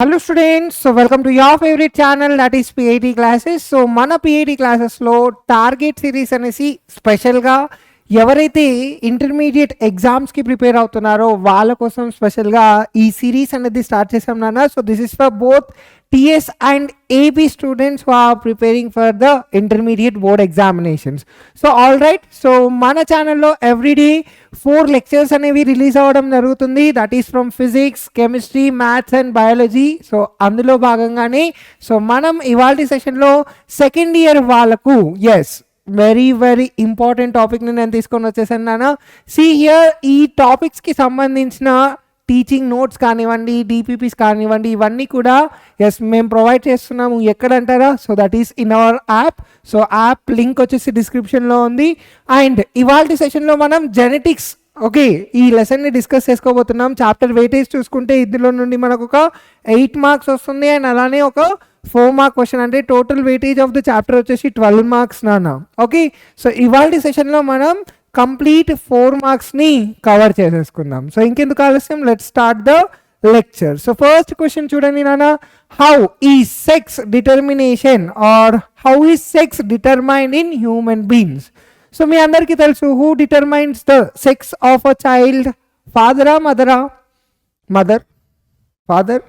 Hello students, so welcome to your favorite channel, that is PAT classes. So mana PAT classes lo target series anesi special ga ఎవరైతే intermediate ఎగ్జామ్స్కి prepare అవుతున్నారో వాళ్ళ కోసం స్పెషల్గా ఈ series అనేది start చేసాం నాన్న. So this is for both TS and AP students who are preparing for the intermediate board examinations. So all right, so మన ఛానల్లో ఎవ్రీడే 4 లెక్చర్స్ అనేవి రిలీజ్ అవ్వడం జరుగుతుంది. That is from physics, chemistry, maths and biology. So అందులో భాగంగానే so మనం ఇవాల్టి సెషన్లో సెకండ్ ఇయర్ వాళ్ళకు వెరీ ఇంపార్టెంట్ టాపిక్ని నేను తీసుకొని వచ్చేసాను నాన్న. సి హియర్ ఈ టాపిక్స్కి సంబంధించిన టీచింగ్ నోట్స్ కానివ్వండి, డిపిపిస్ కానివ్వండి, ఇవన్నీ కూడా మేము ప్రొవైడ్ చేస్తున్నాము. ఎక్కడంటారా? So that is in our app. So app link వచ్చేసి డిస్క్రిప్షన్లో ఉంది. అండ్ ఇవాల్టి సెషన్లో మనం జెనెటిక్స్ ఈ లెసన్ని డిస్కస్ చేసుకోబోతున్నాం. చాప్టర్ వెయిటేజ్ చూసుకుంటే ఇందులో నుండి మనకు ఒక 8 మార్క్స్ వస్తుంది. అండ్ అలానే ఒక 4 మార్క్ క్వశ్చన్, అంటే total weightage of the chapter వచ్చేసి 12 మార్క్స్ నాన్న. సో ఇవాల్టి సెషన్లో మనం కంప్లీట్ 4 మార్క్స్ని కవర్ చేసేసుకుందాం. సో ఇంకెందుకు ఆలస్యం, let start the lecture. So first question చూడండి నాన్న, how is sex determination or how is sex determined in human beings? So మీ అందరికీ తెలుసు, who determines the sex of a child? ఫాదరా, మదరా? Mother, father.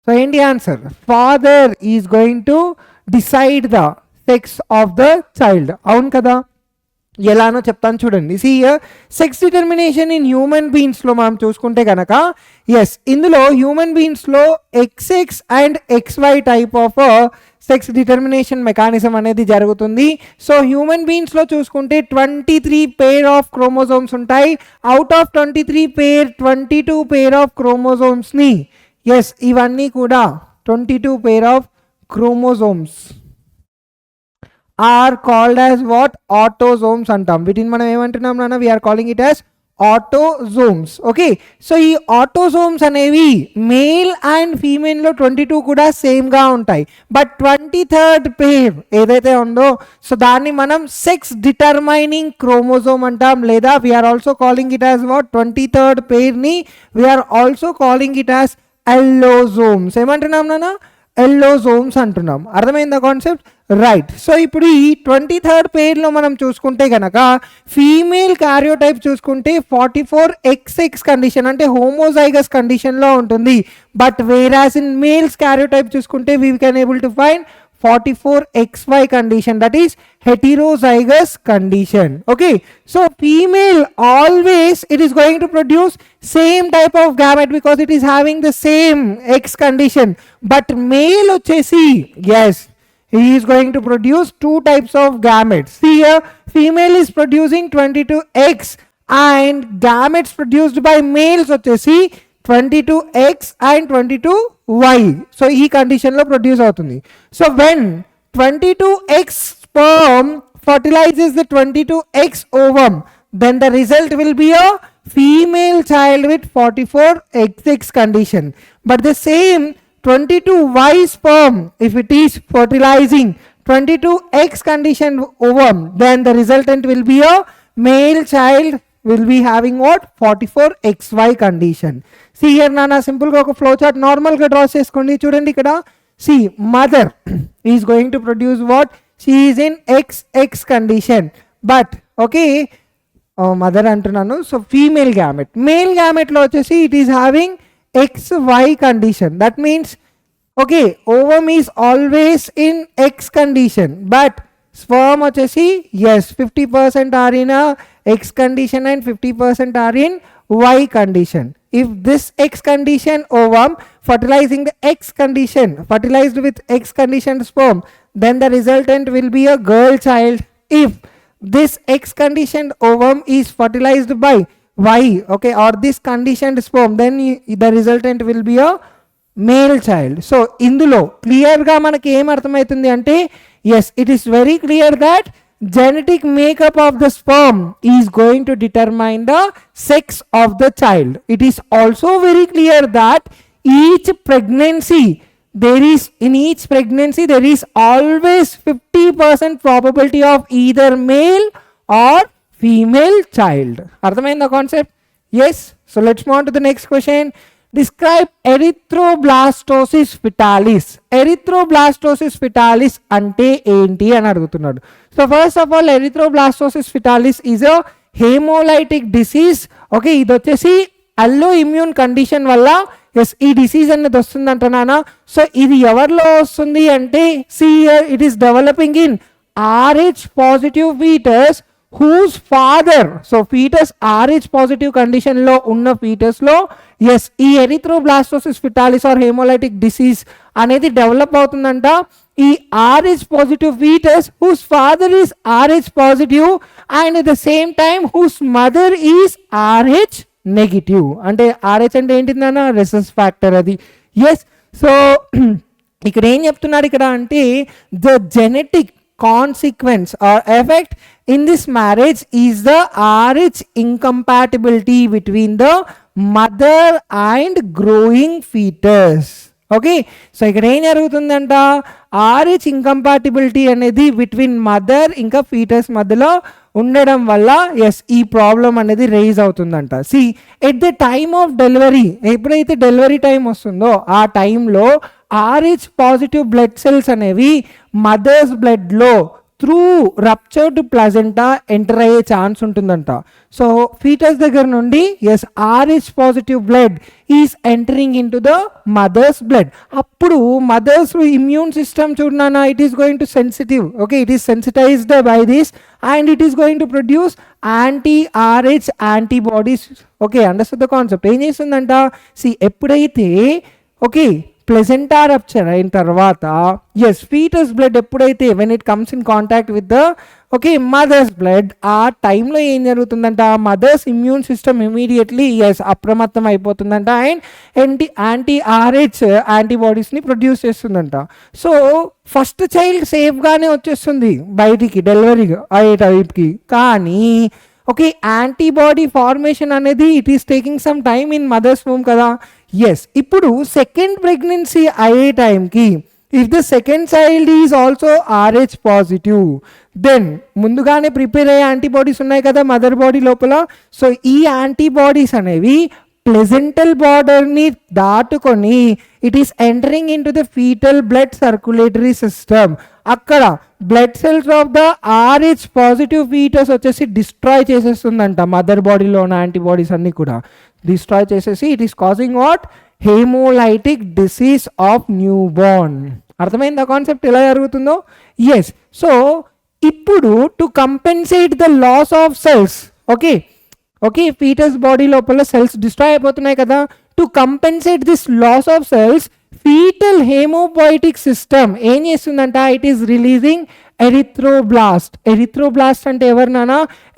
సో ఏంటి answer? Father is going to decide the sex of the child. అవును కదా? ఎలానో చెప్తాను చూడండి. See sex determination in human బీయింగ్స్లో మనం చూసుకుంటే కనుక ఇందులో హ్యూమన్ బీయింగ్స్లో XX and XY type of sex determination mechanism అనేది జరుగుతుంది. సో హ్యూమన్ బీయింగ్స్లో చూసుకుంటే 23 పేర్ ఆఫ్ క్రోమోజోమ్స్ ఉంటాయి. Out of 23 pair 22 pair of క్రోమోజోమ్స్ని ఇవన్నీ కూడా 22 pair of chromosomes are called as what? Autosomes అంటాం. వీటిని మనం ఏమంటున్నాం నాన్న? We are calling it as autosomes. So ఈ ఆటోజోమ్స్ అనేవి మేల్ అండ్ ఫీమేల్లో 22 కూడా సేమ్గా ఉంటాయి. బట్ 23rd పేర్ ఏదైతే ఉందో సో దాన్ని మనం సెక్స్ డిటర్మైనింగ్ క్రోమోజోమ్ అంటాం. లేదా we are also calling it as what? 23rd పేర్ని we are also calling it as allosomes. ఏమంటున్నాం నాన్న? ఎల్లోజోమ్స్ అంటున్నాం. అర్థమైందా కాన్సెప్ట్? రైట్. సో ఇప్పుడు ఈ 23rd పేర్లో మనం చూసుకుంటే కనుక ఫీమేల్ క్యారియోటైప్ చూసుకుంటే 44XX కండిషన్, అంటే హోమోజైగస్ కండిషన్లో ఉంటుంది. బట్ వేరాస్ ఇన్ మేల్స్ క్యారియోటైప్ చూసుకుంటే we can able to find 44XY condition, that is heterozygous condition. So female always it is going to produce same type of gamete because it is having the same X condition. But male ochesi he is going to produce 2 types of gametes. See here, female is producing 22X and gametes produced by males ochesi 22X and 22Y. So ఈ కండిషన్లో produce అవుతుంది. So when 22X sperm fertilizes the 22X ovum, then the result will be a female child with 44XX condition. But the same 22Y sperm, if it is fertilizing 22X condition ovum, then the resultant will be a male child will be having what? 44XY condition. See here nana, simple ga oka flow chart normal ga draw cheskondi. Chudandi ikkada, see mother is going to produce what? She is in XX condition. But mother antunanu. So female gamete, male gamete lo vachesi it is having XY condition. That means ovum is always in X condition, but sperm వచ్చేసి 50% are in a X condition and 50% are in Y condition. If this X condition ovum fertilizing the X condition, fertilized with X conditioned sperm, then the resultant will be a girl child. If this X conditioned ovum is fertilized by Y or this conditioned sperm, then the resultant will be a male child. So ఇందులో క్లియర్గా మనకి ఏం అర్థమవుతుంది అంటే it is very clear that genetic makeup of the sperm is going to determine the sex of the child. It is also very clear that each pregnancy there is always 50% probability of either male or female child. అర్థమైందా concept? So let's move on to the next question. Describe erythroblastosis fetalis. Erythroblastosis fetalis అంటే ఏంటి అని అడుగుతున్నాడు. So first of all erythroblastosis fetalis is a haemolytic disease. Okay, ఇది వచ్చేసి allo immune condition వల్ల yes ఈ disease అనేది వస్తుందంట నాన్న. సో ఇది ఎవరిలో వస్తుంది అంటే it is developing in RH positive foetus whose father. So foetus RH positive condition లో ఉన్న ఫీటస్ లో ఎస్ ఈ erythroblastosis fetalis or haemolytic disease అనేది డెవలప్ అవుతుందంట. ఈ RH positive foetus whose father is RH positive and at the same time whose mother is RH negative. అంటే RH అంటే ఏంటిదన్నా రెసెస్ ఫ్యాక్టర్ అది. ఎస్, సో ఇక్కడ ఏం చెప్తున్నారు ఇక్కడ అంటే the genetic consequence or effect in this marriage is the RH incompatibility between the mother and growing fetus. Okay, so ఇక్కడ ఏం జరుగుతుందంట RH ఇంకంపాటిబిలిటీ అనేది బిట్వీన్ మదర్ ఇంకా ఫీటస్ మధ్యలో ఉండడం వల్ల ఎస్ ఈ ప్రాబ్లం అనేది రైజ్ అవుతుందంట. See at the time of delivery, ఎప్పుడైతే డెలివరీ టైం వస్తుందో ఆ టైంలో RH పాజిటివ్ బ్లడ్ సెల్స్ అనేవి మదర్స్ బ్లడ్లో త్రూ రప్చర్డ్ ప్లాజెంటా ఎంటర్ అయ్యే ఛాన్స్ ఉంటుందంట. సో ఫీటస్ దగ్గర నుండి yes RH positive blood is entering in to the mother's blood. అప్పుడు మదర్స్ ఇమ్యూన్ సిస్టమ్ చూడనా it is going to sensitive. Okay, it is sensitized by this and it is going to produce anti RH antibodies. Okay, understand the concept. ఏం చేస్తుందంట ఎప్పుడైతే okay placenta rupture అయిన తర్వాత yes fetus blood ఎప్పుడైతే when it comes in contact with the okay mother's blood, ఆ టైంలో ఏం జరుగుతుందంట mother's immune system immediately yes అప్రమత్తం అయిపోతుందంట అండ్ యాంటీ-RH యాంటీబాడీస్ని ప్రొడ్యూస్ చేస్తుందంట. సో ఫస్ట్ చైల్డ్ సేఫ్గానే వచ్చేస్తుంది బయటికి డెలివరీ అయ్యే టైంకి, కానీ ఓకే యాంటీబాడీ ఫార్మేషన్ అనేది it is taking some time in mother's womb కదా. ఎస్, ఇప్పుడు సెకండ్ ప్రెగ్నెన్సీ అయ్యే టైంకి if the second child is also RH positive, then ముందుగానే ప్రిపేర్ అయ్యే యాంటీబాడీస్ ఉన్నాయి కదా మదర్ బాడీ లోపల. సో ఈ యాంటీబాడీస్ అనేవి ప్లెజెంటల్ బార్డర్ని దాటుకొని it is entering in to the foetal blood circulatory system. అక్కడ blood cells of the RH positive foetus వచ్చేసి డిస్ట్రాయ్ చేసేస్తుందంట మదర్ బాడీలో ఉన్న యాంటీబాడీస్ అన్ని కూడా డిస్ట్రాయ్ చేసేసి it is causing what haemolytic disease of new born. అర్థమైందా కాన్సెప్ట్ ఎలా జరుగుతుందో? ఎస్, సో ఇప్పుడు to compensate the loss of cells, okay foetus body లోపల సెల్స్ డిస్ట్రాయ్ అయిపోతున్నాయి కదా, to compensate this loss of cells foetal haemopoietic system ఏం చేస్తుందంట it is releasing erythroblast. Erythroblast అంటే ఎవరినానా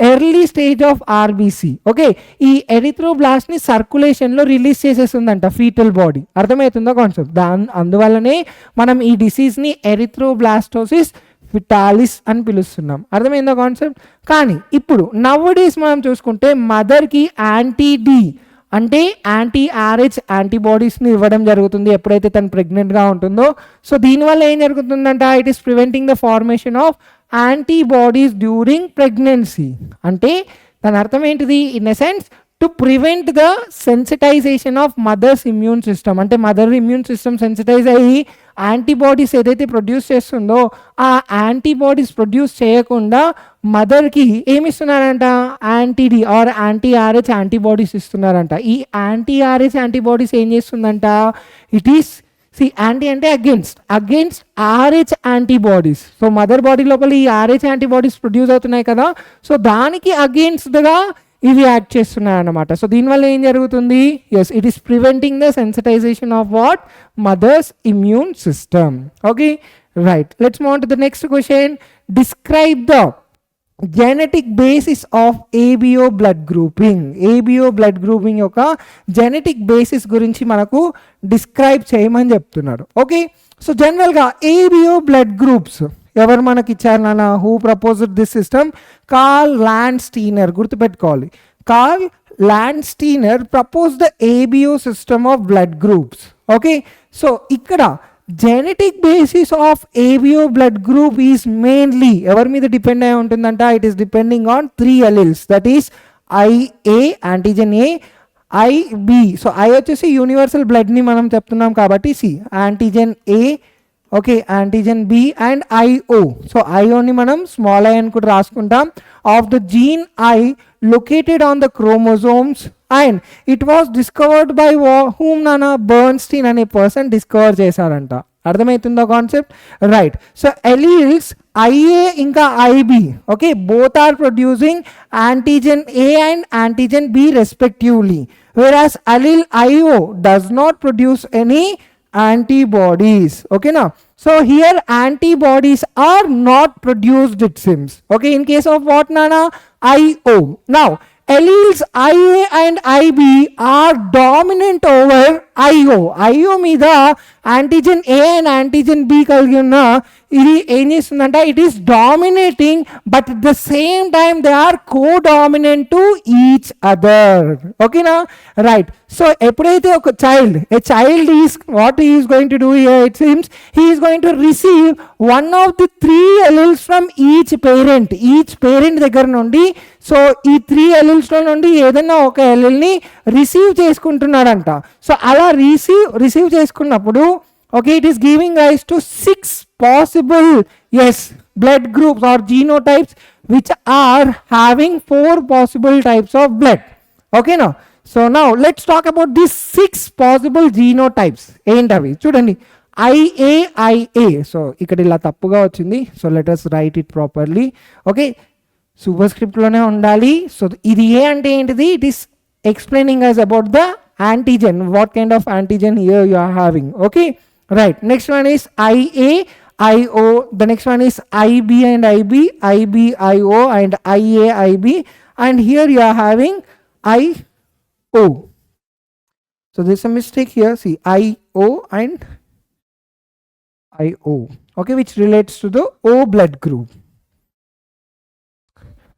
early stage of RBC. Okay, ఈ ఎరిథ్రోబ్లాస్ట్ని సర్క్యులేషన్లో రిలీజ్ చేసేస్తుందంట ఫీటల్ బాడీ. అర్థమవుతుందా కాన్సెప్ట్? అందువల్లనే మనం ఈ డిసీజ్ని ఎరిథ్రోబ్లాస్టోసిస్ ఫిటాలిస్ అని పిలుస్తున్నాం. అర్థమైందా కాన్సెప్ట్? కానీ ఇప్పుడు నవ్డేస్ మనం చూసుకుంటే మదర్కి యాంటీ-D అంటే యాంటీ-RH యాంటీబాడీస్ని ఇవ్వడం జరుగుతుంది ఎప్పుడైతే తను ప్రెగ్నెంట్గా ఉంటుందో. సో దీనివల్ల ఏం జరుగుతుందంట it is preventing the formation of antibodies during pregnancy. అంటే దాని అర్థం ఏంటిది? In a sense to prevent the sensitization of mother's immune system. అంటే మదర్ ఇమ్యూన్ సిస్టమ్ సెన్సిటైజ్ అయ్యి యాంటీబాడీస్ ఏదైతే ప్రొడ్యూస్ చేస్తుందో ఆ యాంటీబాడీస్ ప్రొడ్యూస్ చేయకుండా మదర్కి ఏమి ఇస్తున్నారంట యాంటీ-D ఆర్ యాంటీ-RH యాంటీబాడీస్ ఇస్తున్నారంట. ఈ యాంటీ-RH యాంటీబాడీస్ ఏం చేస్తుందంట ఇట్ ఈస్ యాంటీ అంటే against RH antibodies. So mother body లోపల ఈ RH యాంటీబాడీస్ ప్రొడ్యూస్ అవుతున్నాయి కదా, సో దానికి అగేన్స్ట్గా ఇవి యాక్ట్ చేస్తున్నాయి అన్నమాట. సో దీనివల్ల ఏం జరుగుతుంది? Yes, it is preventing the sensitization of what mother's immune system. Okay, right, let's move on to the next question. Describe the genetic basis of ABO blood grouping. ABO blood grouping యొక్క genetic basis గురించి మనకు describe చేయమని చెప్తున్నారు. Okay, so జనరల్గా ABO blood groups ఎవరు మనకి ఇచ్చారు నాన్న? Who proposed this system? Karl Landsteiner. గుర్తుపెట్టుకోవాలి, Karl Landsteiner propose the ABO system of blood groups. Okay, so ఇక్కడ genetic basis of ABO blood group is mainly ఎవరి మీద డిపెండ్ అయి ఉంటుందంట? It is depending on 3 alleles, that is IA antigen A, I B. So I వచ్చేసి universal బ్లడ్ని మనం చెప్తున్నాం కాబట్టి see antigen A, okay, antigen B and I O. So ఐఓని మనం స్మాల్ ఐ అని కూడా రాసుకుంటాం. Of the gene I located on the chromosomes and it was discovered by whom నానా బర్న్స్టీన్ అనే పర్సన్ డిస్కవర్ చేశారంట. అర్థమవుతుందో concept? Right. So alleles I A ఇంకా I B, okay, both are producing antigen A and antigen B respectively, whereas allele IO does not produce any antibodies. Okay now, so here antibodies are not produced, it seems. Okay, in case of what nana? IO. Now alleles IA and IB are dominant over IO. IO మీద antigen A and antigen B కలిగి ఉన్న ఇది ఏం చేస్తుందంట, it is dominating but at the same time they are codominant to each other. ఓకేనా? Right. So ఎప్పుడైతే ఒక child is what is going to do here, it seems he is going to receive one of the 3 alleles from each parent దగ్గర నుండి. So ఈ 3 alleles లో నుండి ఏదైనా ఒక ఎలిల్ని రిసీవ్ చేసుకుంటున్నాడంట. సో అలా రిసీవ్ చేసుకున్నప్పుడు, okay, it is giving rise to 6 possible blood groups or genotypes which are having 4 possible types of blood. Okay now, so now let's talk about these 6 possible genotypes. ఏంటవి చూడండి. IA. So ఇక్కడ ఇలా తప్పుగా వచ్చింది. So let us write it properly. Okay, super స్క్రిప్ట్లోనే ఉండాలి. So ఇది ఏ అంటే ఏంటిది, it is explaining us about the antigen, what kind of antigen here you are having. Okay, right. Next one is IA, IO. The next one is IB and IB, IB, IO and IA, IB. And here you are having IO. So there's a mistake here. See, IO and IO. Okay, which relates to the O blood group.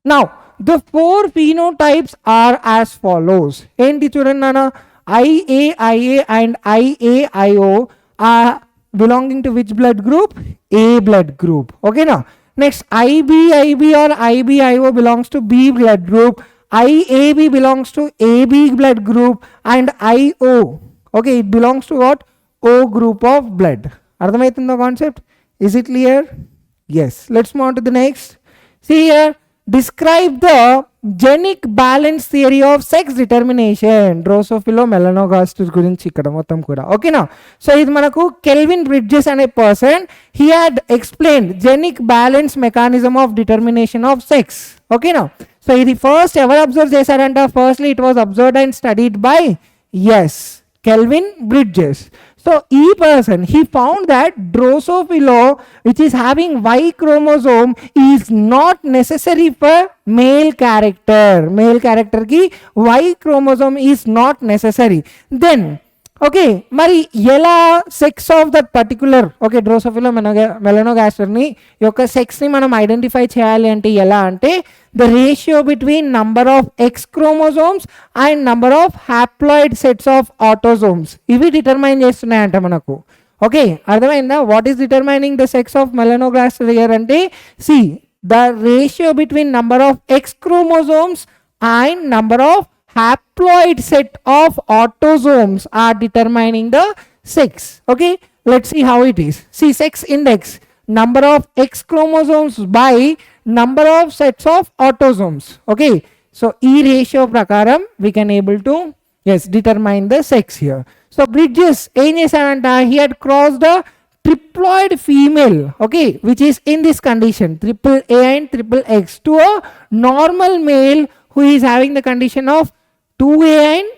Now, the 4 phenotypes are as follows. Enti chudandi nana, IA, IA and IA, IO are belonging to which blood group? A blood group. Okay now. Next, IB, IB or IB, IO belongs to B blood group. IAB belongs to AB blood group. And IO, okay, it belongs to what? O group of blood. Ardhamaitundo concept? Is it clear? Yes. Let's move on to the next. See here. Describe the genic balance theory of sex determination. Drosophila melanogaster గురించి ఇక్కడ మొత్తం కూడా. ఓకేనా? So ఇది మనకు Calvin Bridges అనే person, he had explained genic balance mechanism of determination of sex. ఓకేనా? So ఇది ఫస్ట్ ఎవరు అబ్జర్వ్ చేశారంట? Firstly it was observed and studied by Calvin Bridges. So E person, he found that Drosophila, which is having Y chromosome, is not necessary for male character. Male character ki Y chromosome is not necessary. Then, okay, మరి ఎలా sex of that particular drosophila మెలనోగాస్టర్ని యొక్క సెక్స్ని మనం identify చేయాలి అంటే ఎలా అంటే, the ratio between number of X chromosomes and number of haploid sets of autosomes, ఇవి డిటర్మైన్ చేస్తున్నాయంట మనకు. ఓకే, అర్థమైందా? What is determining the sex of melanogaster here అంటే, see the ratio between number of X chromosomes and number of haploid set of autosomes are determining the sex. Okay, let's see how it is. See, sex index, number of X chromosomes by number of sets of autosomes. Okay, so E ratio prakaram we can able to determine the sex here. So Bridges ఏం చేశాడంట, he had crossed the triploid female, okay, which is in this condition triple A and triple X to a normal male who is having the condition of 2A and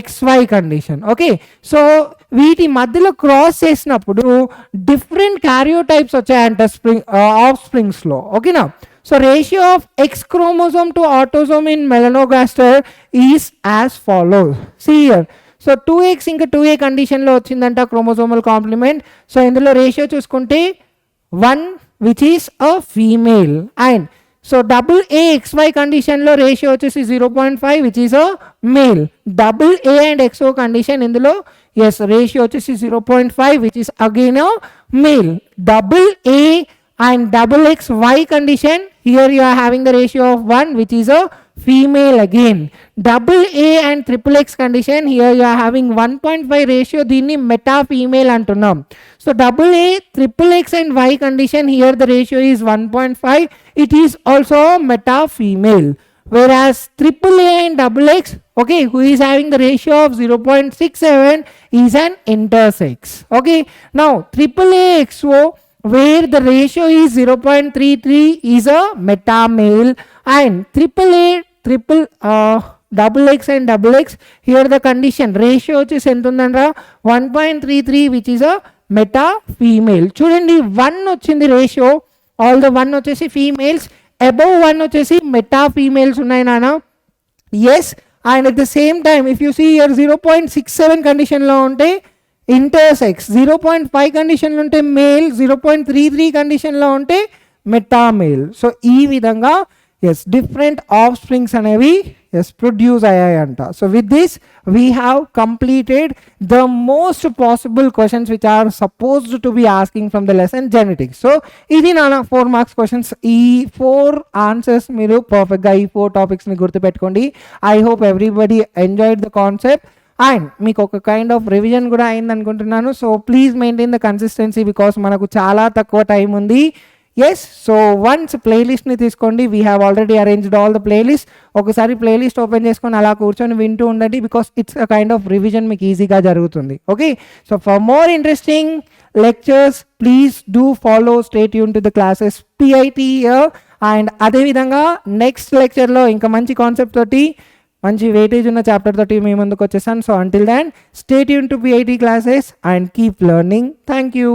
XY condition. Okay, so వీటి మధ్యలో cross చేసినప్పుడు different క్యారియోటైప్స్ వచ్చాయంట ఆఫ్ స్ప్రింగ్స్లో. ఓకేనా? So ratio of X chromosome to autosome in melanogaster is as follows. See here. So 2X ఇంకా 2A కండిషన్లో వచ్చిందంట క్రోమోజోమల్ కాంప్లిమెంట్. సో ఇందులో రేషియో చూసుకుంటే 1 which is a female, and so double A XY కండిషన్లో రేషియో వచ్చేసి 0.5 which is a male. Double A and XO condition ఇందులో రేషియో వచ్చేసి 0.5 which is again a male. Double A and double XY condition, here you are having the ratio of 1 which is a female again. Double A and triple X condition, here you are having 1.5 ratio, దీన్ని meta female అంటున్నాం. So double A, triple X and Y condition, here the ratio is 1.5, it is also meta female. Whereas triple A and double X, okay, who is having the ratio of 0.67 is an intersex. Okay, now triple A XO, where the ratio is 0.33 is a meta male, and triple A double X and double X, here the condition ratio వచ్చేసి ఎంత ఉందంట 1.33 which is a meta female. చూడండి 1 వచ్చింది ratio, all the 1 వచ్చేసి females, above 1 వచ్చేసి meta females ఉన్నాయి నాన్న. Yes, and at the same time if you see year 0.67 కండిషన్లో ఉంటే ఇంటర్సెక్స్, 0.5 కండిషన్లో ఉంటే మేల్, 0.33 కండిషన్లో ఉంటే మెటా మేల్. సో ఈ విధంగా ఎస్ డిఫరెంట్ ఆఫ్ స్ప్రింగ్స్ అనేవి ఎస్ ప్రొడ్యూస్ అయ్యాయంట. So with this we have completed the most possible questions which are supposed to be asking from the lesson genetics. So ఇది నా 4 మార్క్స్ క్వశ్చన్స్. ఈ 4 ఆన్సర్స్ మీరు పర్ఫెక్ట్గా ఈ 4 టాపిక్స్ని గుర్తుపెట్టుకోండి. I hope everybody enjoyed the concept and మీకు ఒక kind of revision కూడా అయింది అనుకుంటున్నాను. So please maintain the consistency because మనకు చాలా తక్కువ టైం ఉంది. ఎస్, సో వన్స్ ప్లేలిస్ట్ని తీసుకోండి, we have already arranged all the playlist. ఒకసారి ప్లేలిస్ట్ ఓపెన్ చేసుకొని అలా కూర్చొని వింటూ ఉండండి because it's a kind of revision మీకు ఈజీగా జరుగుతుంది. Okay, so for more interesting lectures please do follow, stay tune to the classes PIT year. And అదేవిధంగా నెక్స్ట్ లెక్చర్లో ఇంకా మంచి కాన్సెప్ట్ తోటి, మంచి వెయిటేజ్ ఉన్న చాప్టర్ తోటి మీ ముందుకు వచ్చేసాను. So until then stay tune to PIT classes and keep learning. Thank you.